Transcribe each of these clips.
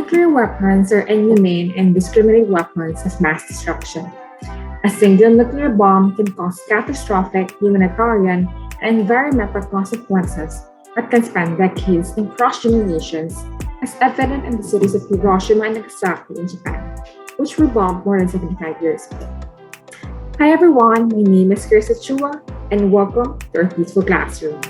Nuclear weapons are inhumane and indiscriminate weapons of mass destruction. A single nuclear bomb can cause catastrophic humanitarian and environmental consequences that can span decades and cross generations, as evident in the cities of Hiroshima and Nagasaki in Japan, which were bombed more than 75 years ago. Hi everyone, my name is Chris Chua, and welcome to our peaceful classroom.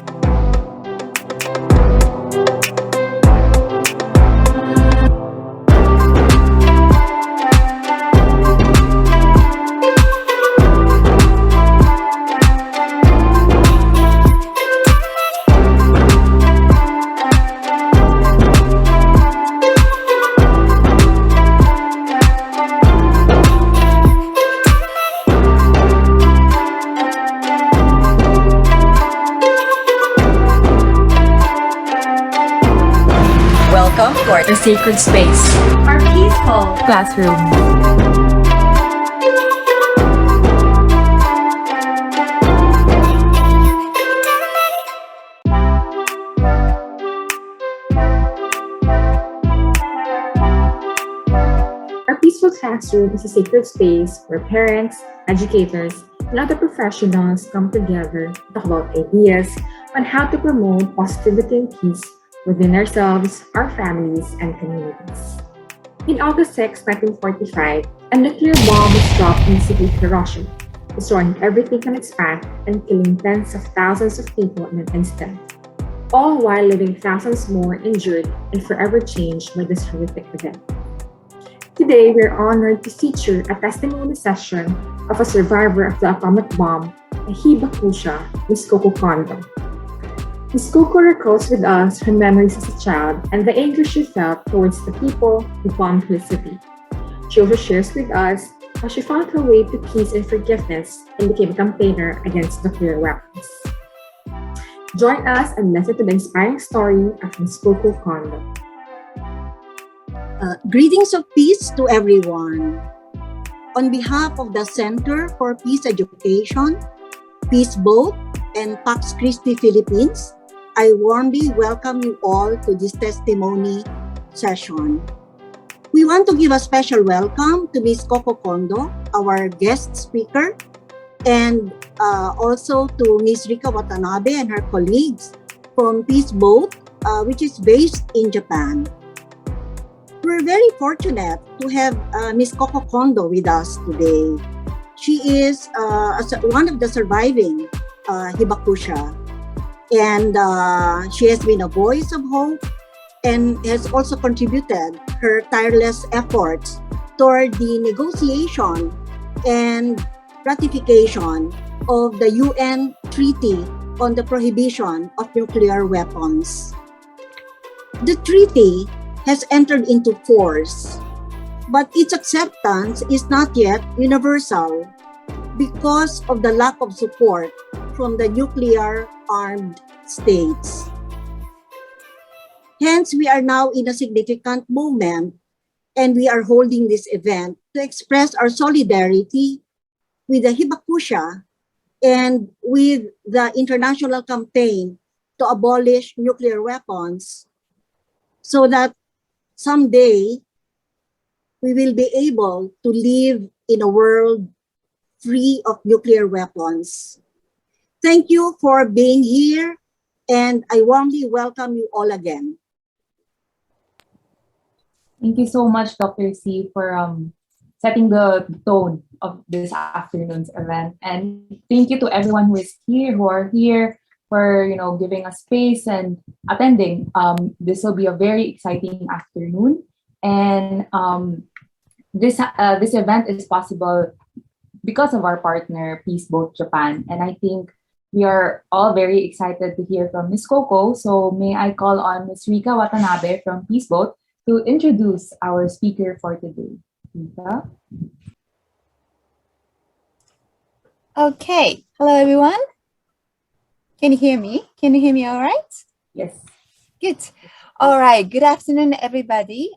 Welcome to our sacred space, our peaceful classroom. Our peaceful classroom is a sacred space where parents, educators, and other professionals come together to talk about ideas on how to promote positivity and peace within ourselves, our families, and communities. In August 6, 1945, a nuclear bomb was dropped in the city of Hiroshima, destroying everything on its path and killing tens of thousands of people in an instant, all while leaving thousands more injured and forever changed by this horrific event. Today, we are honored to feature a testimony session of a survivor of the atomic bomb, a Hibakusha, Ms. Koko Kondo. Ms. Koko recalls with us her memories as a child and the anger she felt towards the people who bombed her city. She also shares with us how she found her way to peace and forgiveness and became a campaigner against nuclear weapons. Join us and listen to the inspiring story of Ms. Koko Kondo. Greetings of peace to everyone. On behalf of the Center for Peace Education, Peace Boat, and Pax Christi Philippines, I warmly welcome you all to this testimony session. We want to give a special welcome to Ms. Koko Kondo, our guest speaker, and also to Ms. Rika Watanabe and her colleagues from Peace Boat, which is based in Japan. We're very fortunate to have Ms. Koko Kondo with us today. She is one of the surviving Hibakusha, and she has been a voice of hope and has also contributed her tireless efforts toward the negotiation and ratification of the UN Treaty on the Prohibition of Nuclear Weapons. The treaty has entered into force, but its acceptance is not yet universal because of the lack of support from the nuclear-armed states. Hence, we are now in a significant moment, and we are holding this event to express our solidarity with the Hibakusha and with the international campaign to abolish nuclear weapons so that someday we will be able to live in a world free of nuclear weapons. Thank you for being here, and I warmly welcome you all again. Thank you so much, Dr. C, for setting the tone of this afternoon's event. And thank you to everyone who is here, who are here, for giving us space and attending. This will be a very exciting afternoon, and this event is possible because of our partner Peace Boat Japan. And I think we are all very excited to hear from Ms. Koko. So may I call on Ms. Rika Watanabe from Peace Boat to introduce our speaker for today. Rika? Okay. Hello, everyone. Can you hear me? Can you hear me all right? Yes. Good. All right. Good afternoon, everybody.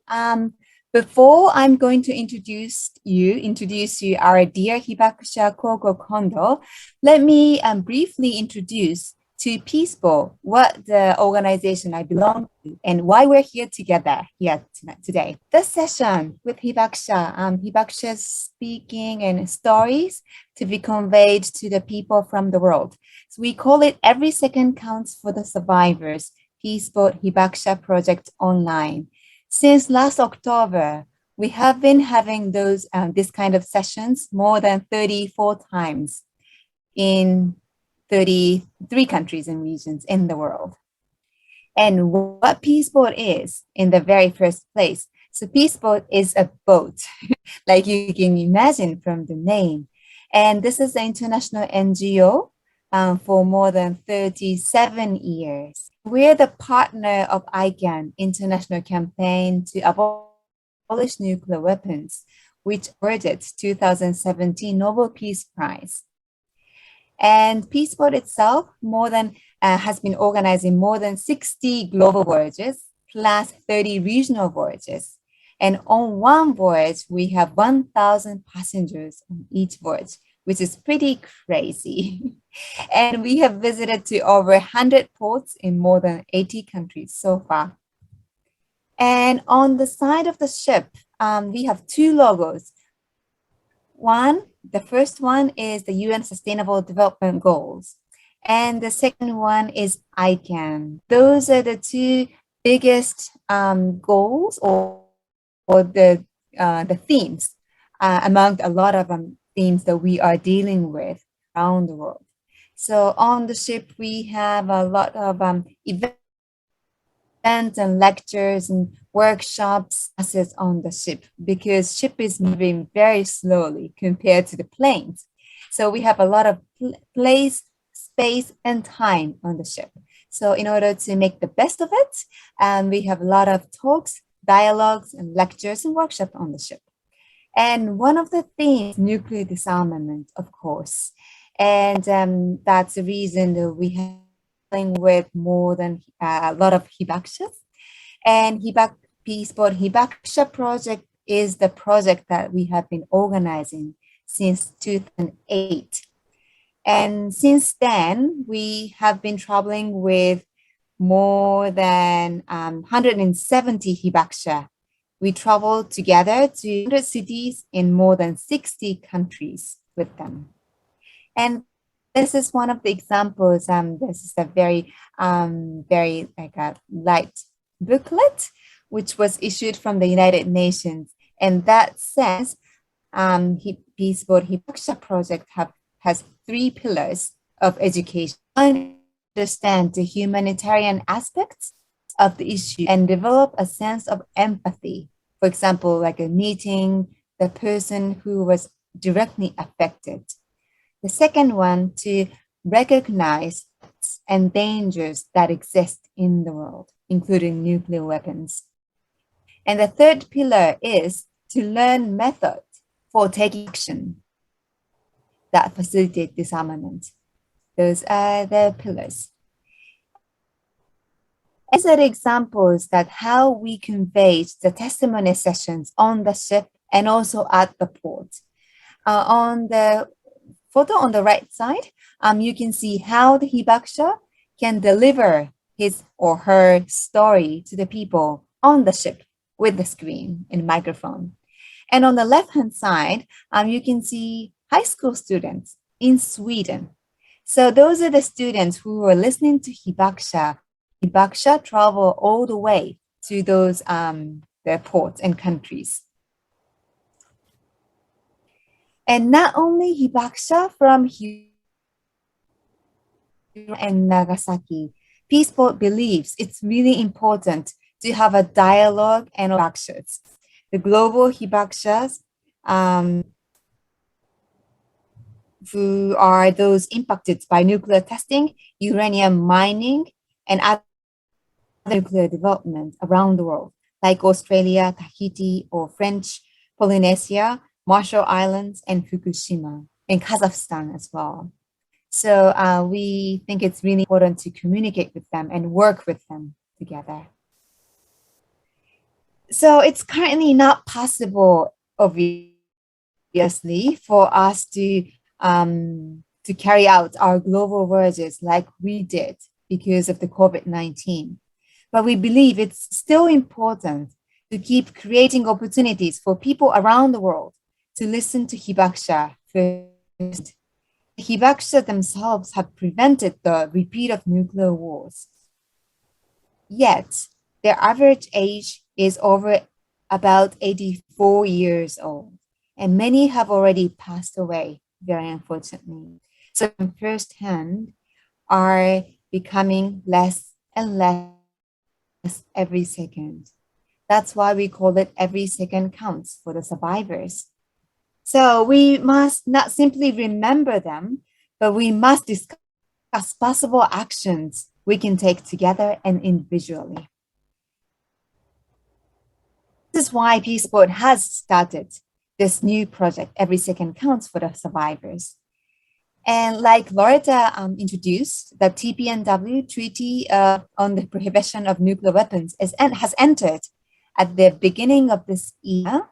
Before I'm going to introduce you our dear Hibakusha Koko Kondo, let me briefly introduce to Peace Boat, what the organization I belong to, and why we're here together here today. This session with Hibakusha, Hibakusha's speaking and stories to be conveyed to the people from the world. So we call it Every Second Counts for the Survivors, Peace Boat Hibakusha Project Online. Since last October, we have been having this kind of sessions more than 34 times in 33 countries and regions in the world. And what Peace Boat is in the very first place. So Peace Boat is a boat, like you can imagine from the name. And this is an international NGO for more than 37 years. We're the partner of ICAN, International Campaign to Abolish Nuclear Weapons, which awarded 2017 Nobel Peace Prize. And Peace Boat itself has been organizing more than 60 global voyages, plus 30 regional voyages. And on one voyage, we have 1,000 passengers on each voyage, which is pretty crazy. And we have visited to over 100 ports in more than 80 countries so far. And on the side of the ship, we have two logos. The first one is the UN Sustainable Development Goals. And the second one is ICAN. Those are the two biggest goals or the themes among a lot of themes that we are dealing with around the world. So on the ship, we have a lot of events and lectures and workshops on the ship, because ship is moving very slowly compared to the planes. So we have a lot of place, space, and time on the ship. So in order to make the best of it, we have a lot of talks, dialogues, and lectures and workshops on the ship. And one of the themes, nuclear disarmament, of course. And that's the reason that we have with more than a lot of hibakushas. And Peace Boat Hibakusha project is the project that we have been organizing since 2008. And since then, we have been traveling with more than 170 hibakusha. We traveled together to 100 cities in more than 60 countries with them. And this is one of the examples. This is a very like a light booklet, which was issued from the United Nations. And that says Peace Boat Hibakusha project has 3 pillars of education. One, understand the humanitarian aspects of the issue and develop a sense of empathy. For example, like a meeting the person who was directly affected. The second one, to recognize and dangers that exist in the world, including nuclear weapons. And the third pillar is to learn methods for taking action that facilitate disarmament. Those are the pillars. These are the examples that how we conveyed the testimony sessions on the ship and also at the port. On the photo on the right side, you can see how the hibakusha can deliver his or her story to the people on the ship with the screen and microphone. And on the left-hand side, you can see high school students in Sweden. So those are the students who are listening to hibakusha. Hibakusha travel all the way to those the ports and countries. And not only hibakusha from Hiroshima and Nagasaki, Peace Boat believes it's really important to have a dialogue and hibakushas. The global hibakushas who are those impacted by nuclear testing, uranium mining, and other nuclear development around the world, like Australia, Tahiti, or French Polynesia, Marshall Islands, and Fukushima, and Kazakhstan as well. So we think it's really important to communicate with them and work with them together. So it's currently not possible, obviously, for us to to carry out our global voyages like we did because of the COVID-19. But we believe it's still important to keep creating opportunities for people around the world to listen to Hibakusha first. The Hibakusha themselves have prevented the repeat of nuclear wars. Yet, their average age is over about 84 years old, and many have already passed away, very unfortunately. So, from firsthand, are becoming less and less every second. That's why we call it every second counts for the survivors. So we must not simply remember them, but we must discuss possible actions we can take together and individually. This is why Peaceport has started this new project, Every Second Counts for the Survivors. And like Loretta introduced, the TPNW Treaty on the Prohibition of Nuclear Weapons has entered at the beginning of this year.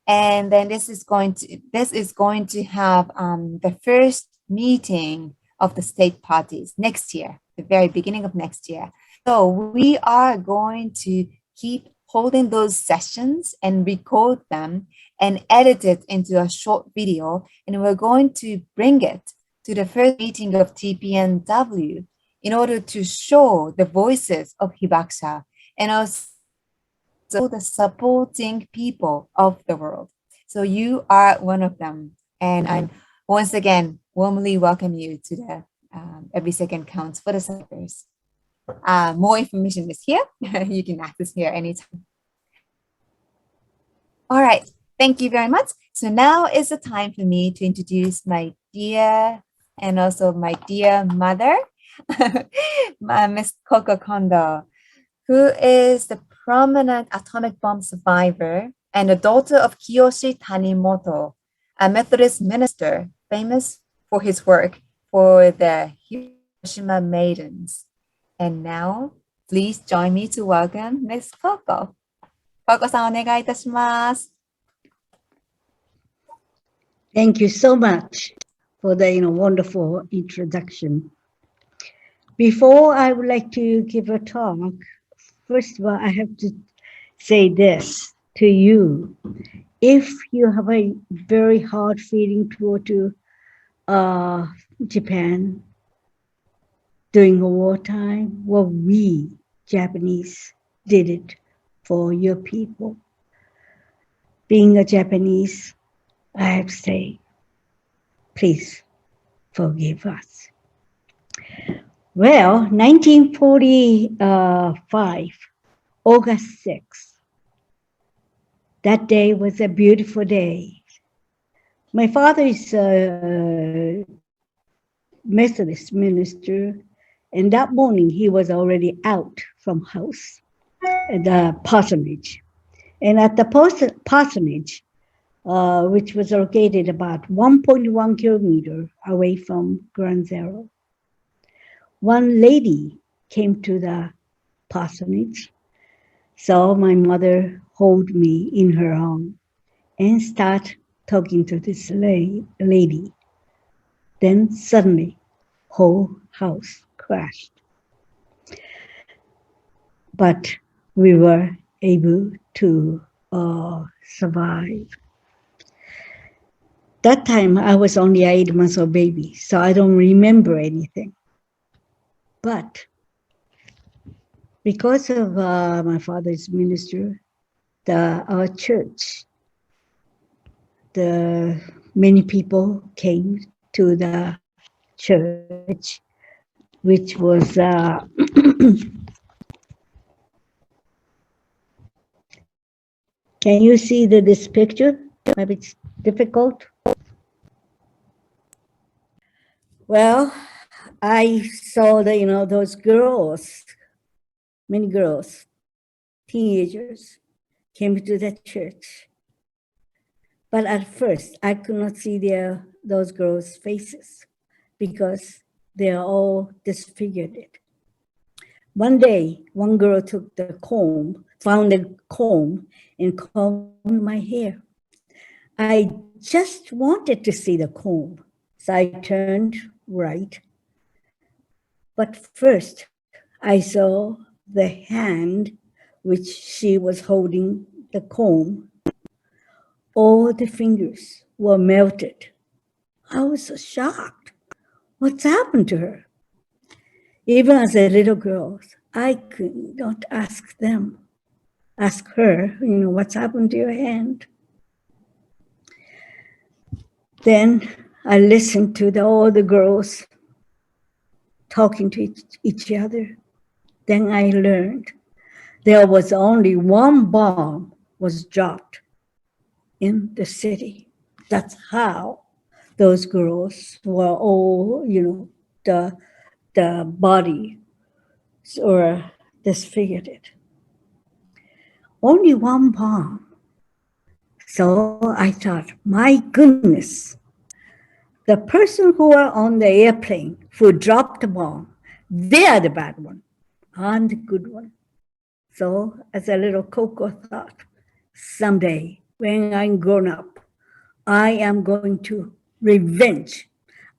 And then this is going to have the first meeting of the state parties next year, the very beginning of next year. So we are going to keep holding those sessions and record them and edit it into a short video. And we're going to bring it to the first meeting of TPNW in order to show the voices of Hibakusha and also the supporting people of the world. So you are one of them. And I once again warmly welcome you to the Every Second Counts for the Survivors. More information is here. You can access here anytime. All right. Thank you very much. So now is the time for me to introduce my dear and also my dear mother, Miss Koko Kondo, who is the prominent atomic bomb survivor and the daughter of Kiyoshi Tanimoto, a Methodist minister famous for his work for the Hiroshima maidens. And now, please join me to welcome Miss Koko. Koko-san, お願いいたします。Thank you so much for the wonderful introduction. Before I would like to give a talk, first of all, I have to say this to you. If you have a very hard feeling toward Japan during the wartime, well, we Japanese did it for your people. Being a Japanese, I have to say, please forgive us. Well, 1945, August 6th, that day was a beautiful day. My father is a Methodist minister, and that morning he was already out from house at the parsonage. And at the parsonage, which was located about 1.1 kilometer away from Ground Zero, one lady came to the parsonage. So my mother held me in her arm and started talking to this lady. Then suddenly, whole house crashed. But we were able to survive. That time I was only 8 months old baby, so I don't remember anything. But because of my father's ministry, our church, many people came to the church, which was can you see this picture? Maybe it's difficult. Well, I saw those girls, many girls, teenagers, came to the church. But at first, I could not see those girls' faces because they are all disfigured. One day, one girl took found a comb and combed my hair. I just wanted to see the comb. So I turned right. But first, I saw the hand which she was holding the comb. All the fingers were melted. I was so shocked. What's happened to her? Even as a little girl, I could not ask her, what's happened to your hand? Then I listened to all the girls talking to each other. Then I learned there was only one bomb was dropped in the city. That's how those girls were all, the body or disfigured it. Only one bomb. So I thought, my goodness, the person who are on the airplane who dropped the bomb, they are the bad one. I'm the good one. So as a little Koko thought, someday when I'm grown up, I am going to revenge.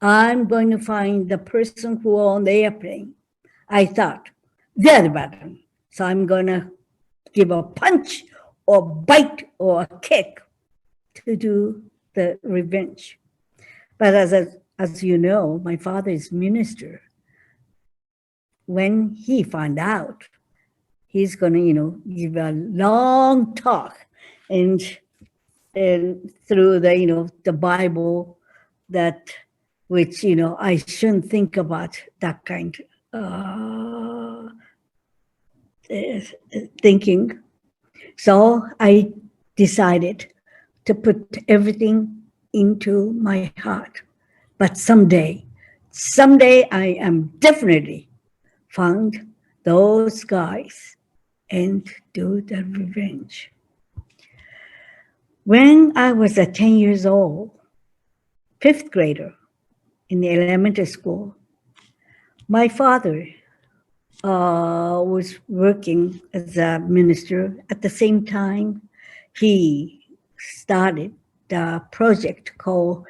I'm going to find the person who are on the airplane. I thought, they're the bad one. So I'm going to give a punch or bite or a kick to do the revenge. But as you know, my father is minister. When he found out, he's going to, give a long talk and through the Bible that, which, I shouldn't think about that kind thinking. So I decided to put everything into my heart. But someday I am definitely found those guys and do the revenge. When I was 10 years old, fifth grader in the elementary school, my father was working as a minister. At the same time, he started the project called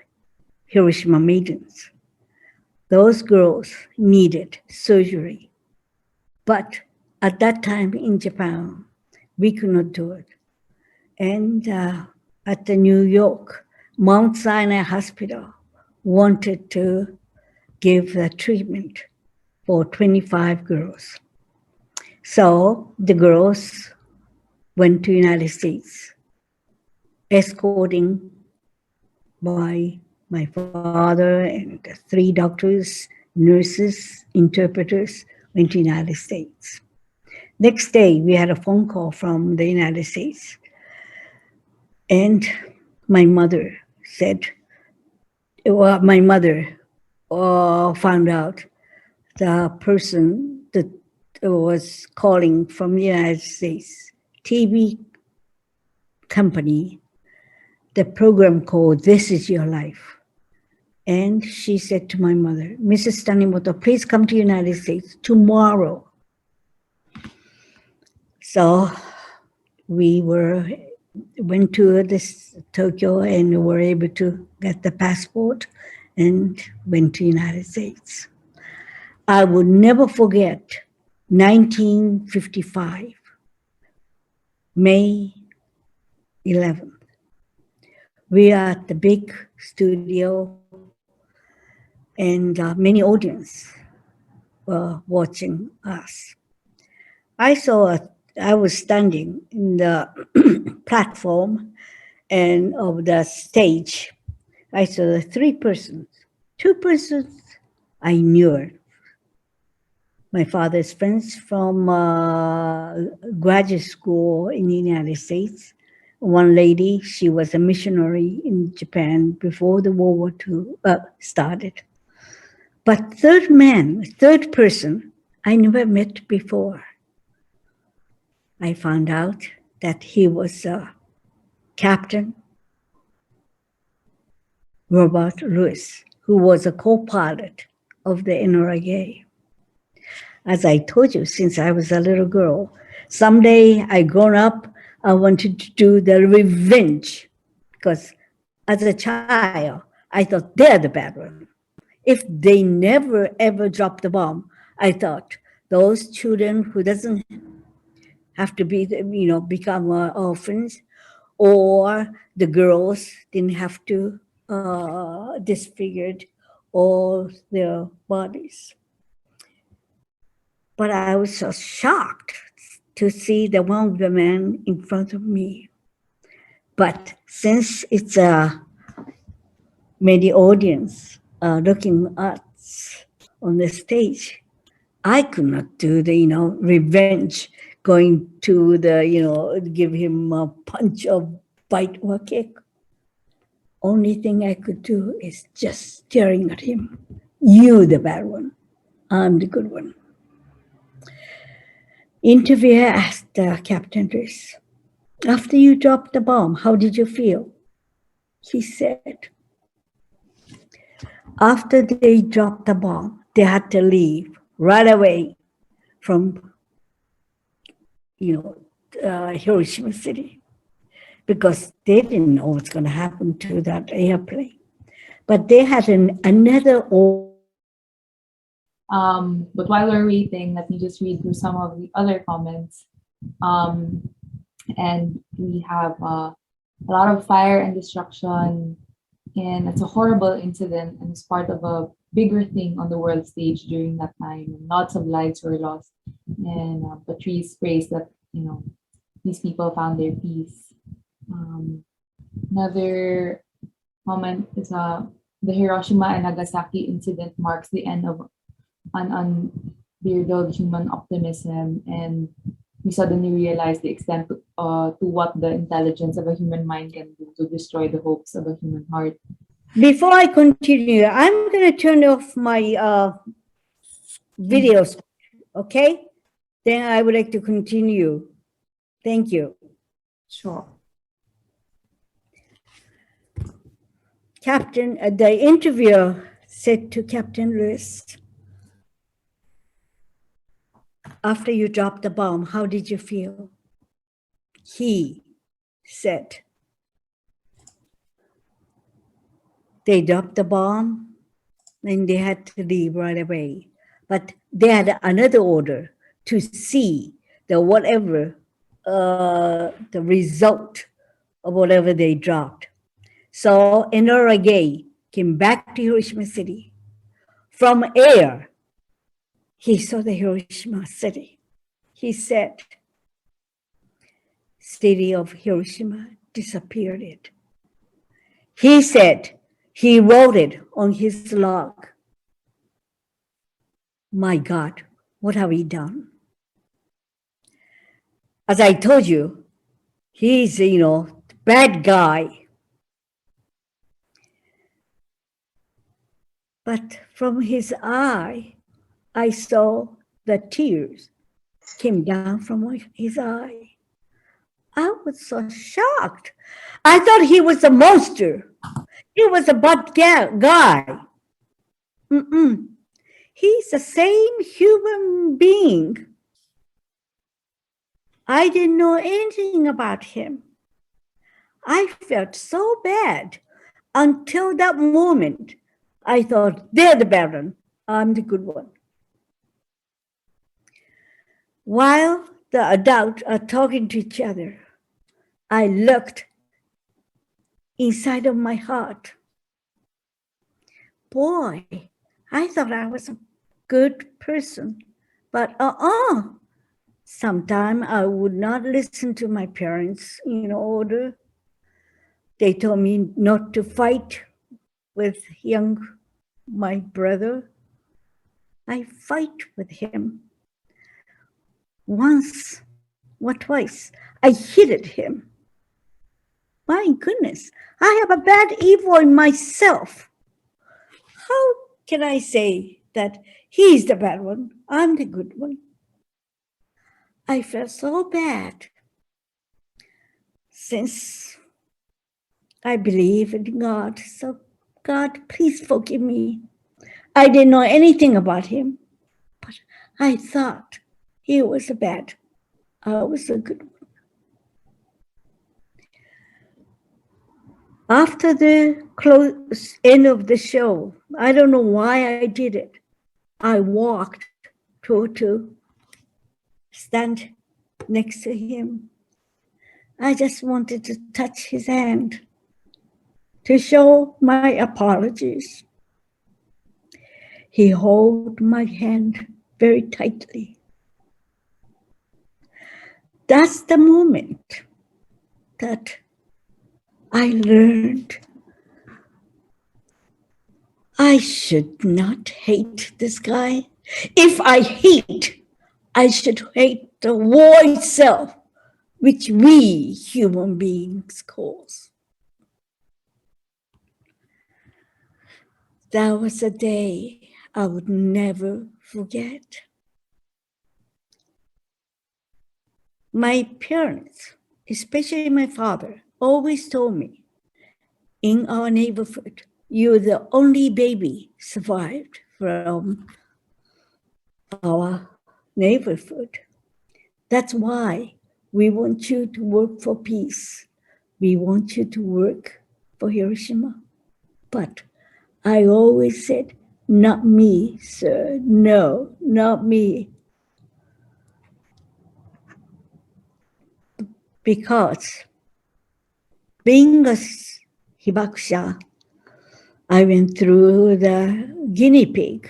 Hiroshima Maidens. Those girls needed surgery. But at that time in Japan, we could not do it. And at the New York, Mount Sinai Hospital wanted to give the treatment for 25 girls. So the girls went to United States, escorting by my father and the 3 doctors, nurses, interpreters went to United States. Next day, we had a phone call from the United States. And my mother said, my mother found out the person that was calling from the United States, TV company, the program called This Is Your Life. And she said to my mother, Mrs. Tanimoto, please come to the United States tomorrow. So we went to this Tokyo and were able to get the passport and went to the United States. I will never forget 1955, May 11th. We are at the big studio and many audience were watching us. I was standing in the platform and of the stage. I saw the 3 persons. 2 persons I knew. My father's friends from graduate school in the United States. One lady, she was a missionary in Japan before the World War II started. But third person, I never met before. I found out that he was Captain Robert Lewis, who was a co-pilot of the NRA. As I told you, since I was a little girl, someday I grown up, I wanted to do the revenge because as a child, I thought they're the bad one. If they never ever drop the bomb, I thought those children who doesn't have to be, become orphans, or the girls didn't have to disfigured all their bodies. But I was so shocked to see the one woman in front of me. But since it's a many audience looking at us on the stage, I could not do the, revenge, going to the, give him a punch or bite or kick. Only thing I could do is just staring at him. You, the bad one. I'm the good one. Interviewer asked Captain Riss, after you dropped the bomb, how did you feel? He said, after they dropped the bomb, they had to leave right away from, Hiroshima City, because they didn't know what's going to happen to that airplane. But they had another. But while we're waiting, let me just read through some of the other comments. And we have a lot of fire and destruction, and it's a horrible incident, and it's part of a bigger thing on the world stage during that time. And lots of lives were lost. And Patrice prays that these people found their peace. Another comment is the Hiroshima and Nagasaki incident marks the end of an unbridled human optimism, and we suddenly realized the extent to what the intelligence of a human mind can do to destroy the hopes of a human heart. Before I continue, I'm going to turn off my videos, okay? Then I would like to continue. Thank you. Sure. The interviewer said to Captain Lewis, after you dropped the bomb, how did you feel? He said, they dropped the bomb and they had to leave right away. But they had another order to see the result of whatever they dropped. So Enola Gay came back to Hiroshima City. From air, he saw the Hiroshima City. He said, city of Hiroshima disappeared. He said, he wrote it on his log. My God, what have we done? As I told you, he's, bad guy. But from his eye, I saw the tears came down from his eye. I was so shocked. I thought he was a monster. He was a bad guy. He's the same human being. I didn't know anything about him. I felt so bad until that moment. I thought, they're the bad one. I'm the good one. While the adults are talking to each other, I looked inside of my heart. Boy, I thought I was a good person, but sometime I would not listen to my parents' order. They told me not to fight with my brother. I fight with him. Once or twice, I hit at him. My goodness, I have a bad evil in myself. How can I say that he's the bad one? I'm the good one. I felt so bad. Since I believe in God, so God, please forgive me. I didn't know anything about him, but I thought he was a bad. I was a good one. After the end of the show, I don't know why I did it. I walked to stand next to him. I just wanted to touch his hand to show my apologies. He held my hand very tightly. That's the moment that I learned I should not hate this guy. If I hate, I should hate the war itself, which we human beings cause. That was a day I would never forget. My parents, especially my father, always told me, in our neighborhood, you're the only baby survived from our neighborhood. That's why we want you to work for peace. We want you to work for Hiroshima. But I always said, not me, sir. No, not me. Because being a Hibakusha, I went through the guinea pig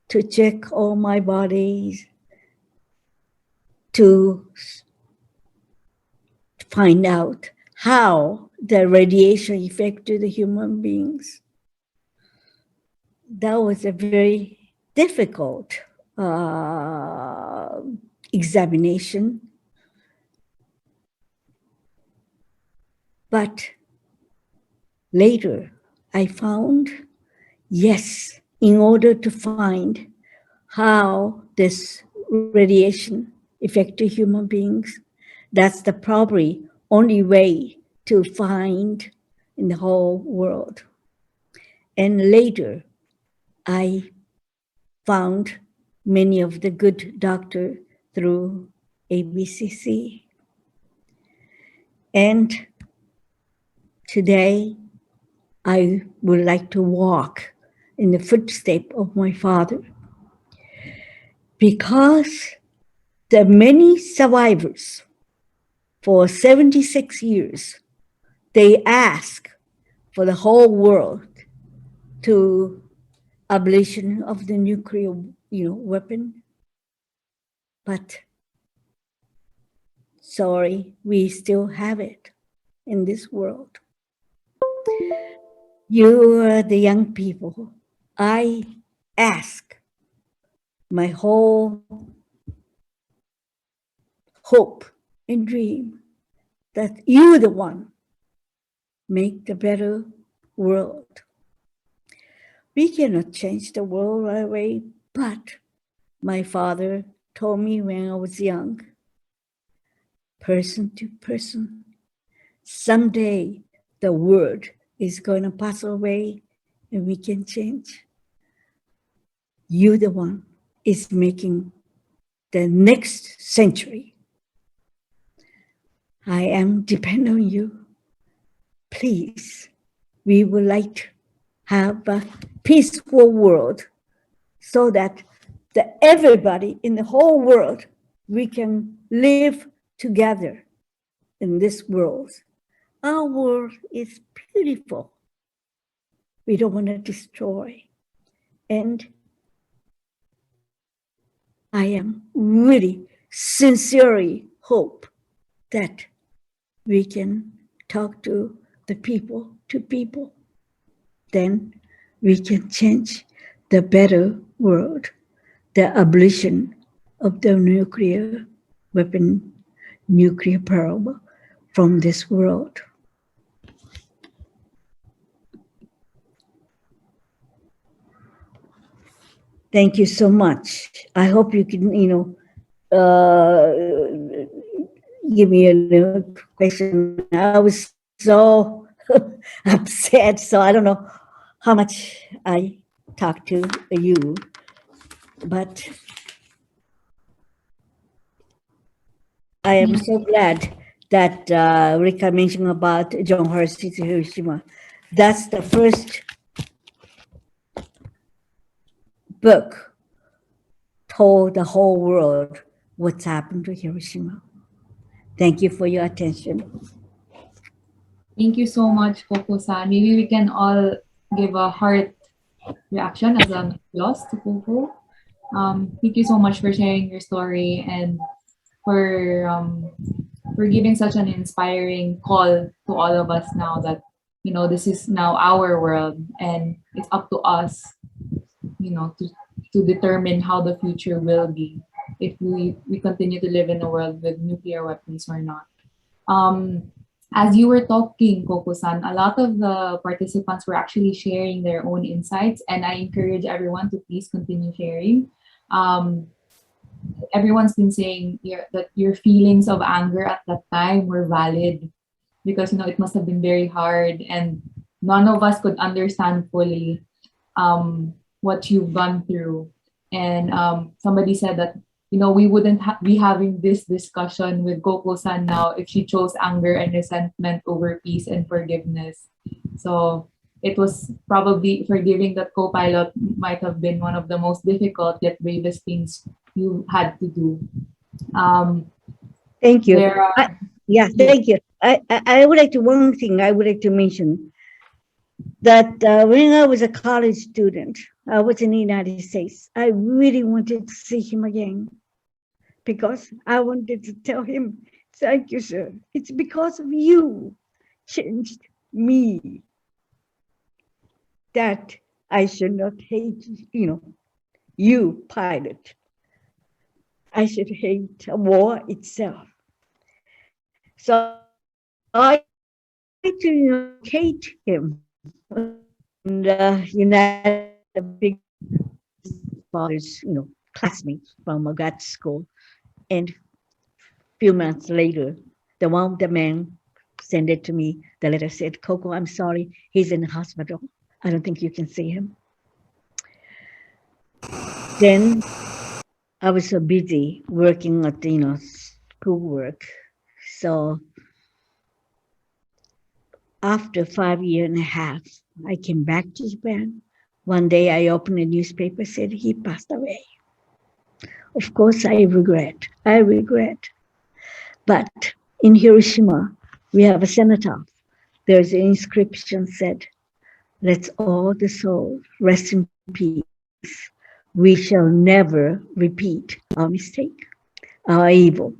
to check all my bodies, to find out how the radiation affected the human beings. That was a very difficult examination. But later I found, yes, in order to find how this radiation affected human beings, that's the probably only way to find in the whole world. And later, I found many of the good doctors through ABCC. And today, I would like to walk in the footsteps of my father, because the many survivors for 76 years, they ask for the whole world to abolition of the nuclear weapon. But sorry, we still have it in this world. You are the young people. I ask my whole hope and dream that you're the one make the better world. We cannot change the world right away, but my father told me when I was young, person to person, someday the world is going to pass away and we can change. You, the one, is making the next century. I am dependent on you. Please, we would like to have a peaceful world so that everybody in the whole world, we can live together in this world. Our world is beautiful. We don't want to destroy. And I am really sincerely hope that we can talk to the people, to people. Then we can change the better world, the abolition of the nuclear weapon, nuclear power from this world. Thank you so much. I hope you can, give me a question. I was so upset, so I don't know how much I talked to you, but I am so glad that Rika mentioned about John Hersey's Hiroshima. That's the first book told the whole world what's happened to Hiroshima. Thank you for your attention. Thank you so much, Koko-san. Maybe we can all give a heart reaction as an applause to Koko. Thank you so much for sharing your story and for giving such an inspiring call to all of us now that this is now our world and it's up to us to determine how the future will be if we continue to live in a world with nuclear weapons or not. As you were talking, Koko-san, a lot of the participants were actually sharing their own insights, and I encourage everyone to please continue sharing. Everyone's been saying that your feelings of anger at that time were valid because it must have been very hard, and none of us could understand fully what you've gone through. And somebody said that we wouldn't be having this discussion with Koko-san now if she chose anger and resentment over peace and forgiveness. So it was probably forgiving that co-pilot might have been one of the most difficult yet bravest things you had to do. Thank you. There are, Thank you. I would like to, one thing I would like to mention that when I was a college student, I was in the United States. I really wanted to see him again because I wanted to tell him, thank you, sir. It's because of you changed me that I should not hate, you, pilot. I should hate war itself. So I tried to hate him. And United big father's, classmates from a grad school. And a few months later, the man sent it to me. The letter said, Koko, I'm sorry, he's in the hospital. I don't think you can see him. Then I was so busy working at, schoolwork. So after 5.5 years, I came back to Japan. One day I opened a newspaper, said he passed away. Of course, I regret. But in Hiroshima, we have a cenotaph. There's an inscription said, let's all the souls rest in peace. We shall never repeat our mistake, our evil.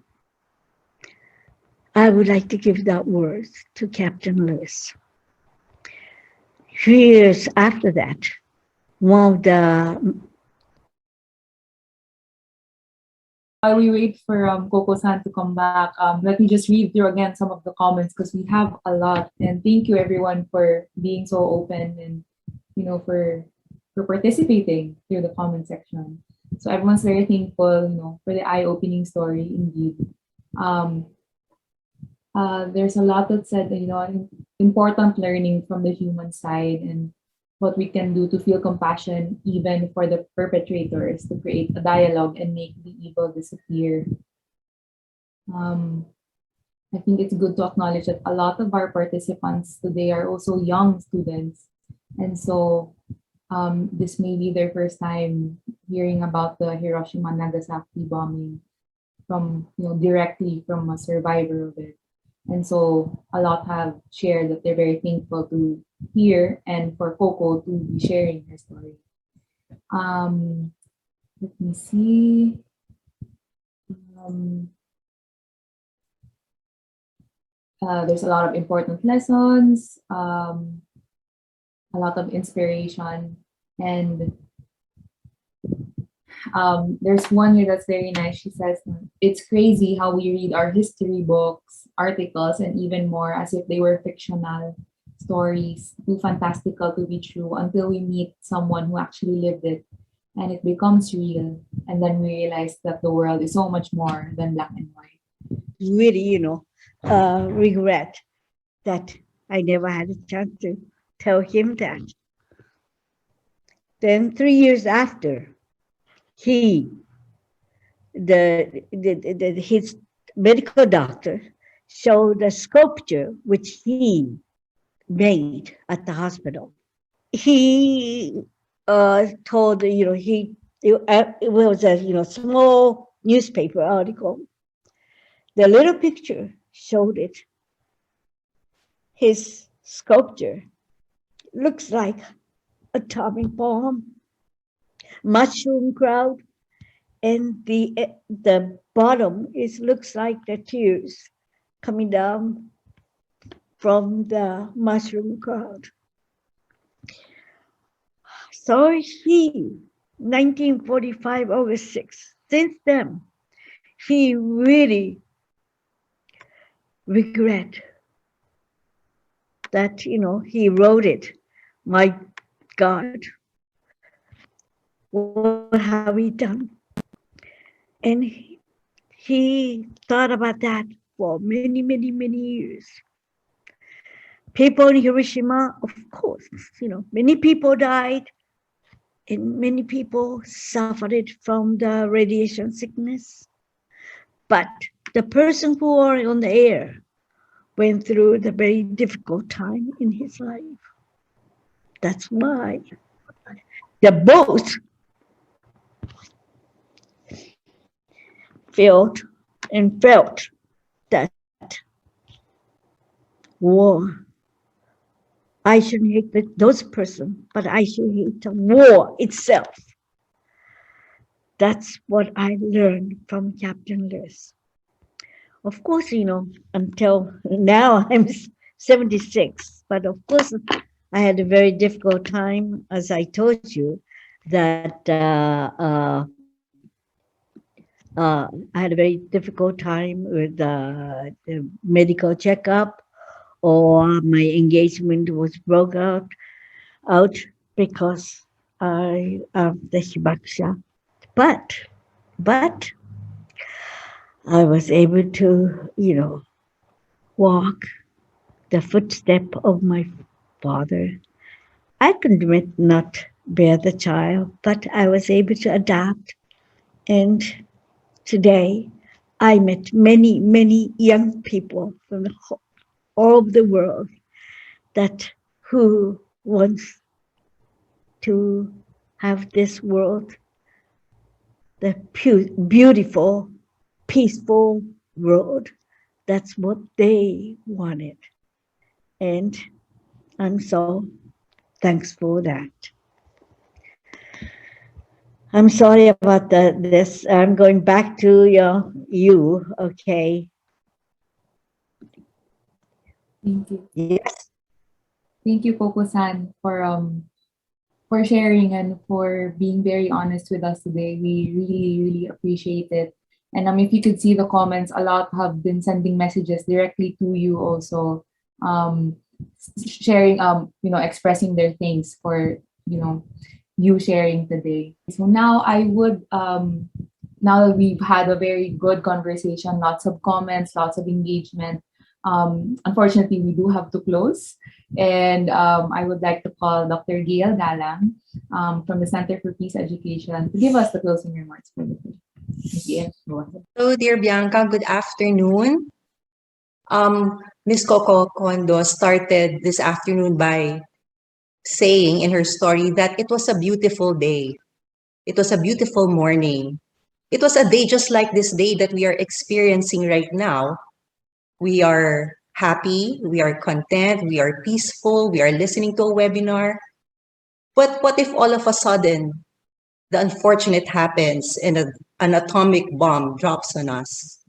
I would like to give that word to Captain Lewis. 3 years after that, one of the... While we wait for Koko-san to come back, let me just read through again some of the comments because we have a lot. And thank you everyone for being so open and for participating through the comment section. So everyone's very thankful, for the eye-opening story indeed. There's a lot that said, important learning from the human side and what we can do to feel compassion even for the perpetrators, to create a dialogue and make the evil disappear. I think it's good to acknowledge that a lot of our participants today are also young students. And so this may be their first time hearing about the Hiroshima and Nagasaki bombing from, directly from a survivor of it. And so a lot have shared that they're very thankful to hear and for Koko to be sharing her story. Let me see. There's a lot of important lessons, a lot of inspiration, and there's one here that's very nice. She says, it's crazy how we read our history books, articles, and even more as if they were fictional stories, too fantastical to be true, until we meet someone who actually lived it and it becomes real. And then we realize that the world is so much more than black and white. Really, regret that I never had a chance to tell him that. Then 3 years after, his medical doctor showed a sculpture which he made at the hospital. He told, it was a small newspaper article. The little picture showed it. His sculpture looks like atomic bomb, mushroom crowd, and the bottom looks like the tears coming down from the mushroom crowd. So he, 1945 August 6th, since then, he really regret that, he wrote it. My God, what have we done? And he thought about that for many, many, many years. People in Hiroshima, of course, many people died and many people suffered from the radiation sickness. But the person who are on the air went through the very difficult time in his life. That's why they both felt that war. I shouldn't hate those person, but I should hate the war itself. That's what I learned from Captain Lewis. Of course, until now I'm 76, but of course I had a very difficult time, as I told you, that I had a very difficult time with the medical checkup, or my engagement was broke out because I the Hibakusha. But I was able to, walk the footstep of my father. I could not bear the child, but I was able to adapt. And today, I met many, many young people from all over the world who wants to have this world, the beautiful, peaceful world. That's what they wanted. And I'm so thankful for that. I'm sorry about this. I'm going back to you, okay? Thank you. Yes. Thank you, Koko-san, for sharing and for being very honest with us today. We really, really appreciate it. And if you could see the comments, a lot have been sending messages directly to you also, sharing, expressing their thanks for, you sharing today. So now I would, now that we've had a very good conversation, lots of comments, lots of engagement, unfortunately, we do have to close. And I would like to call Dr. Gail Galang from the Center for Peace Education to give us the closing remarks for the day. Hello, dear Bianca. Good afternoon. Miss Koko Kondo started this afternoon by saying in her story that it was a beautiful day. It was a beautiful morning. It was a day just like this day that we are experiencing right now. We are happy, we are content, we are peaceful, we are listening to a webinar. But what if all of a sudden the unfortunate happens and an atomic bomb drops on us?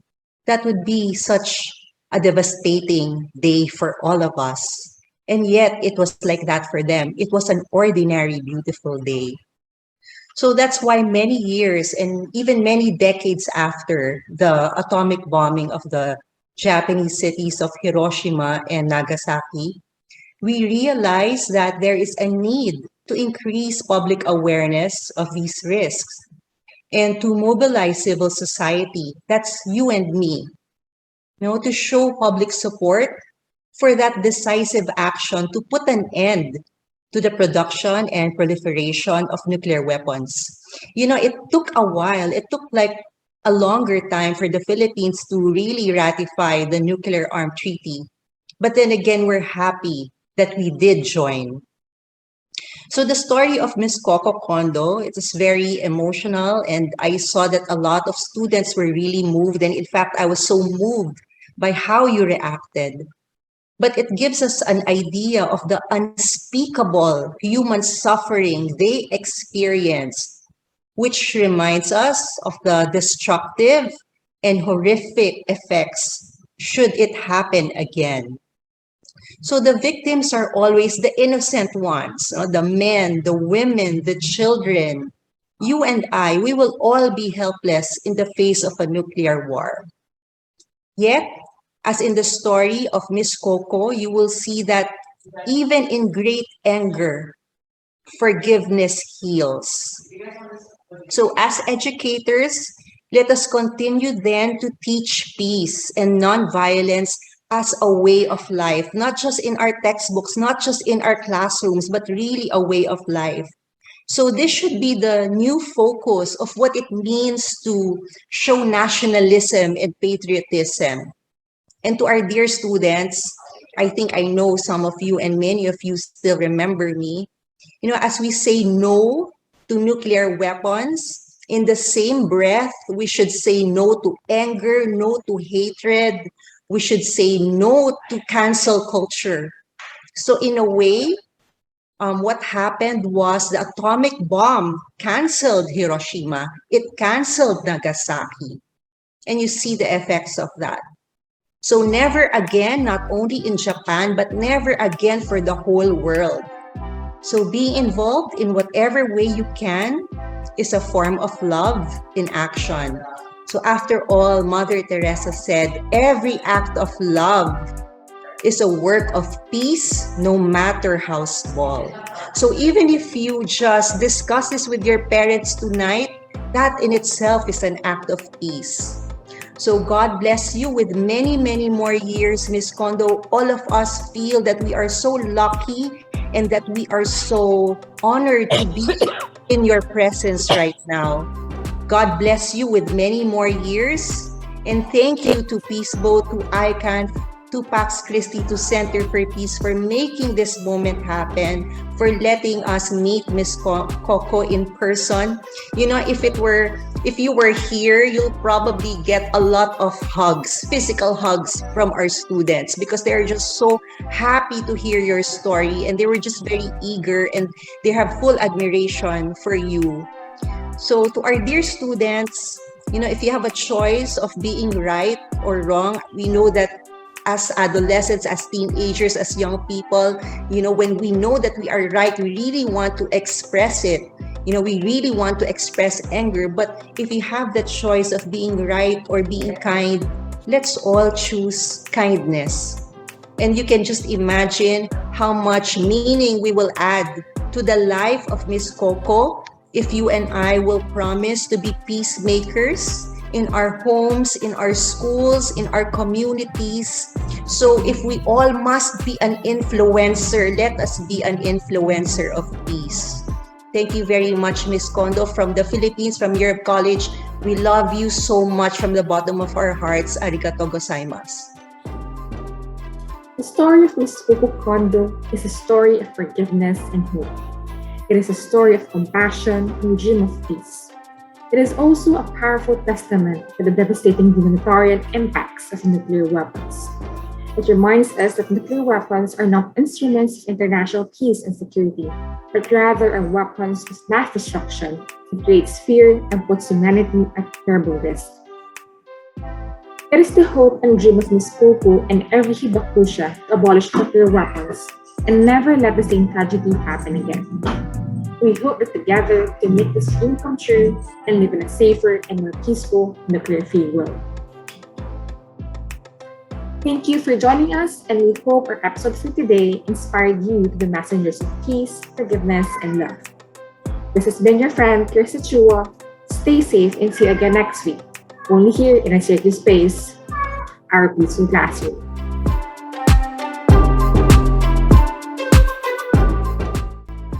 That would be such a devastating day for all of us. And yet it was like that for them. It was an ordinary, beautiful day. So that's why many years and even many decades after the atomic bombing of the Japanese cities of Hiroshima and Nagasaki, we realize that there is a need to increase public awareness of these risks and to mobilize civil society, that's you and me, to show public support for that decisive action to put an end to the production and proliferation of nuclear weapons. It took a while. It took like a longer time for the Philippines to really ratify the nuclear armed treaty. But then again, we're happy that we did join. So the story of Miss Koko Kondo, it is very emotional, and I saw that a lot of students were really moved. And in fact, I was so moved by how you reacted. But it gives us an idea of the unspeakable human suffering they experienced, which reminds us of the destructive and horrific effects should it happen again. So the victims are always the innocent ones, the men, the women, the children. You and I, we will all be helpless in the face of a nuclear war. Yet, as in the story of Miss Coco, you will see that even in great anger, forgiveness heals. So as educators, let us continue then to teach peace and nonviolence as a way of life, not just in our textbooks, not just in our classrooms, but really a way of life. So this should be the new focus of what it means to show nationalism and patriotism. And to our dear students, I think I know some of you and many of you still remember me. You know, as we say no to nuclear weapons, in the same breath, we should say no to anger, no to hatred. We should say no to cancel culture. So in a way, what happened was the atomic bomb canceled Hiroshima. It canceled Nagasaki. And you see the effects of that. So never again, not only in Japan, but never again for the whole world. So being involved in whatever way you can is a form of love in action. So after all, Mother Teresa said, every act of love is a work of peace, no matter how small. So even if you just discuss this with your parents tonight, that in itself is an act of peace. So God bless you with many, many more years, Miss Kondo. All of us feel that we are so lucky and that we are so honored to be in your presence right now. God bless you with many more years. And thank you to Peace Boat, to ICANN, to Pax Christi, to Center for Peace for making this moment happen, for letting us meet Miss Coco in person. You know, if you were here, you'll probably get a lot of hugs, physical hugs from our students, because they're just so happy to hear your story, and they were just very eager, and they have full admiration for you. So to our dear students, you know, if you have a choice of being right or wrong, we know that as adolescents, as teenagers, as young people, you know, when we know that we are right, we really want to express it. You know, we really want to express anger. But if you have the choice of being right or being kind, let's all choose kindness. And you can just imagine how much meaning we will add to the life of Miss Coco if you and I will promise to be peacemakers in our homes, in our schools, in our communities. So if we all must be an influencer, let us be an influencer of peace. Thank you very much, Miss Kondo, from the Philippines, from Europe College. We love you so much from the bottom of our hearts. Arigato gozaimasu. The story of Miss Koko Kondo is a story of forgiveness and hope. It is a story of compassion and a dream of peace. It is also a powerful testament to the devastating humanitarian impacts of nuclear weapons. It reminds us that nuclear weapons are not instruments of international peace and security, but rather are weapons of mass destruction that creates fear and puts humanity at terrible risk. It is the hope and dream of Ms. Koko and every Hibakusha to abolish nuclear weapons and never let the same tragedy happen again. We hope that together we can make this dream come true and live in a safer and more peaceful nuclear-free world. Thank you for joining us, and we hope our episode for today inspired you to be messengers of peace, forgiveness, and love. This has been your friend, Kirsten Chua. Stay safe and see you again next week, only here in a sacred space, our peaceful classroom.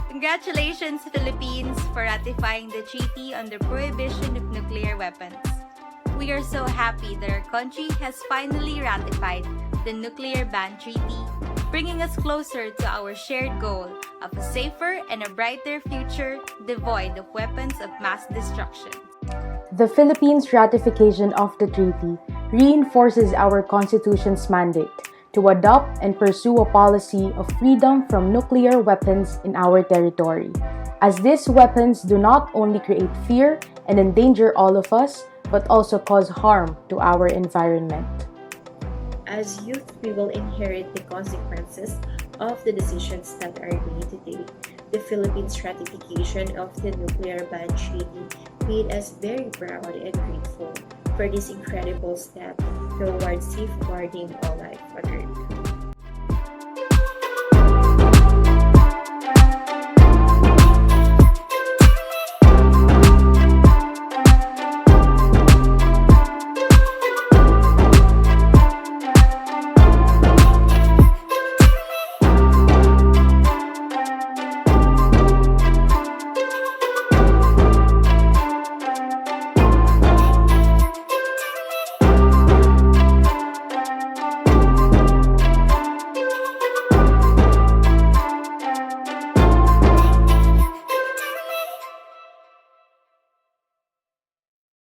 Congratulations, Philippines, for ratifying the Treaty on the Prohibition of Nuclear Weapons. We are so happy that our country has finally ratified the Nuclear Ban Treaty, bringing us closer to our shared goal of a safer and a brighter future devoid of weapons of mass destruction. The Philippines' ratification of the treaty reinforces our Constitution's mandate to adopt and pursue a policy of freedom from nuclear weapons in our territory, as these weapons do not only create fear and endanger all of us, but also cause harm to our environment. As youth, we will inherit the consequences of the decisions that are made today. The Philippines' ratification of the Nuclear Ban Treaty made us very proud and grateful for this incredible step towards safeguarding all life on Earth.